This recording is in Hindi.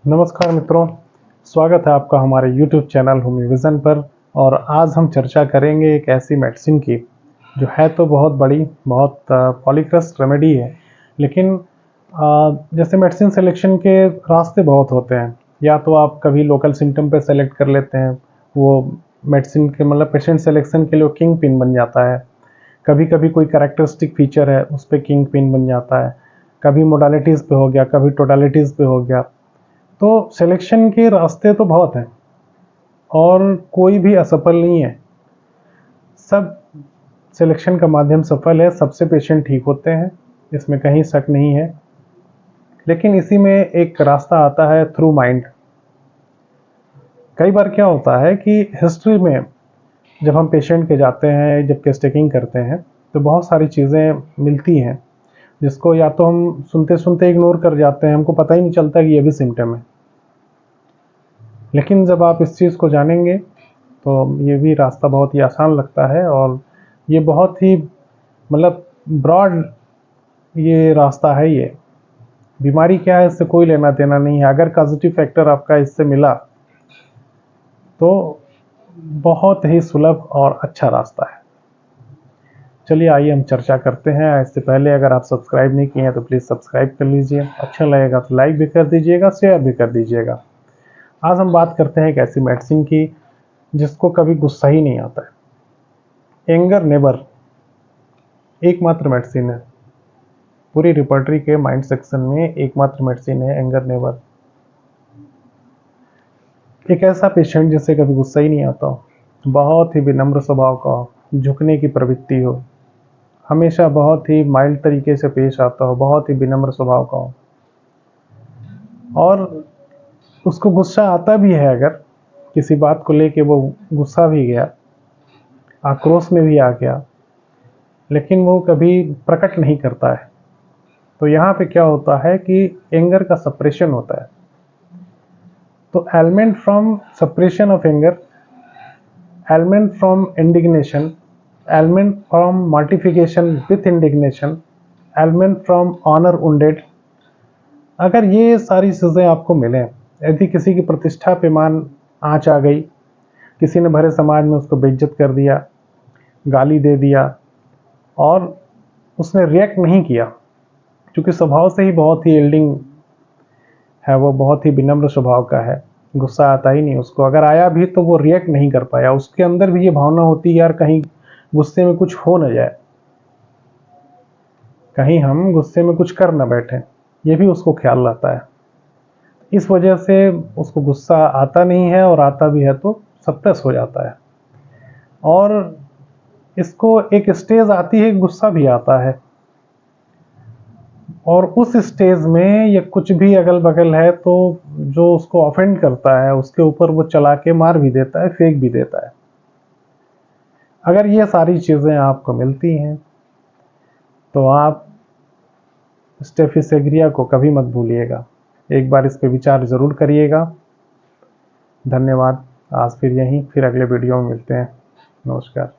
नमस्कार मित्रों, स्वागत है आपका हमारे YouTube चैनल होमी विज़न पर। और आज हम चर्चा करेंगे एक ऐसी मेडिसिन की जो है तो बहुत बड़ी, बहुत पॉलीक्रस रेमेडी है। लेकिन जैसे मेडिसिन सिलेक्शन के रास्ते बहुत होते हैं। या तो आप कभी लोकल सिम्टम पे सेलेक्ट कर लेते हैं, वो मेडिसिन के मतलब पेशेंट सिलेक्शन के लिए किंग पिन बन जाता है। कभी कभी कोई कैरेक्टरिस्टिक फीचर है उस पर किंग पिन बन जाता है। कभी मोडालिटीज़ पे हो गया, कभी टोटालिटीज़ पे हो गया। तो सिलेक्शन के रास्ते तो बहुत हैं और कोई भी असफल नहीं है। सब सिलेक्शन का माध्यम सफल है, सबसे पेशेंट ठीक होते हैं, इसमें कहीं शक नहीं है। लेकिन इसी में एक रास्ता आता है थ्रू माइंड। कई बार क्या होता है कि हिस्ट्री में जब हम पेशेंट के जाते हैं, जब केस टेकिंग करते हैं, तो बहुत सारी चीज़ें मिलती हैं जिसको या तो हम सुनते सुनते इग्नोर कर जाते हैं, हमको पता ही नहीं चलता कि ये भी सिम्टम है। लेकिन जब आप इस चीज़ को जानेंगे तो ये भी रास्ता बहुत ही आसान लगता है। और ये बहुत ही मतलब ब्रॉड ये रास्ता है। ये बीमारी क्या है इससे कोई लेना देना नहीं है। अगर पॉजिटिव फैक्टर आपका इससे मिला तो बहुत ही सुलभ और अच्छा रास्ता है। चलिए आइए हम चर्चा करते हैं। इससे पहले अगर आप सब्सक्राइब नहीं किए हैं तो प्लीज़ सब्सक्राइब कर लीजिए। अच्छा लगेगा तो लाइक भी कर दीजिएगा, शेयर भी कर दीजिएगा। आज हम बात करते हैं एक ऐसी मेडिसिन की जिसको कभी गुस्सा ही नहीं आता है। एंगर नेवर एकमात्र मेडिसिन है पूरी रिपर्टरी के माइंड सेक्शन में, एकमात्र मेडिसिन है एंगर नेवर। एक ऐसा पेशेंट जिसे कभी गुस्सा ही नहीं आता हो, बहुत ही विनम्र स्वभाव का हो, झुकने की प्रवृत्ति हो, हमेशा बहुत ही माइल्ड तरीके से पेश आता हो, बहुत ही विनम्र स्वभाव का हो, और उसको गुस्सा आता भी है, अगर किसी बात को लेके वो गुस्सा भी गया, आक्रोश में भी आ गया, लेकिन वो कभी प्रकट नहीं करता है। तो यहाँ पे क्या होता है कि एंगर का सप्रेशन होता है। तो element from suppression of anger, element from indignation, element from mortification with indignation, element from honour wounded, अगर ये सारी चीज़ें आपको मिलें, यदि किसी की प्रतिष्ठा पे मान आँच आ गई, किसी ने भरे समाज में उसको बेइज्जत कर दिया, गाली दे दिया, और उसने रिएक्ट नहीं किया, क्योंकि स्वभाव से ही बहुत ही यील्डिंग है, वो बहुत ही विनम्र स्वभाव का है, गुस्सा आता ही नहीं उसको। अगर आया भी तो वो रिएक्ट नहीं कर पाया। उसके अंदर भी ये भावना होती है यार कहीं गुस्से में कुछ हो न जाए, कहीं हम गुस्से में कुछ कर न बैठे, ये भी उसको ख्याल रहता है। इस वजह से उसको गुस्सा आता नहीं है, और आता भी है तो सप्रेस हो जाता है। और इसको एक स्टेज आती है, गुस्सा भी आता है, और उस स्टेज में ये कुछ भी अगल बगल है तो जो उसको ऑफेंड करता है उसके ऊपर वो चला के मार भी देता है, फेंक भी देता है। अगर ये सारी चीज़ें आपको मिलती हैं तो आप स्टेफिसेग्रिया को कभी मत भूलिएगा, एक बार इस पे विचार ज़रूर करिएगा। धन्यवाद। आज फिर अगले वीडियो में मिलते हैं। नमस्कार।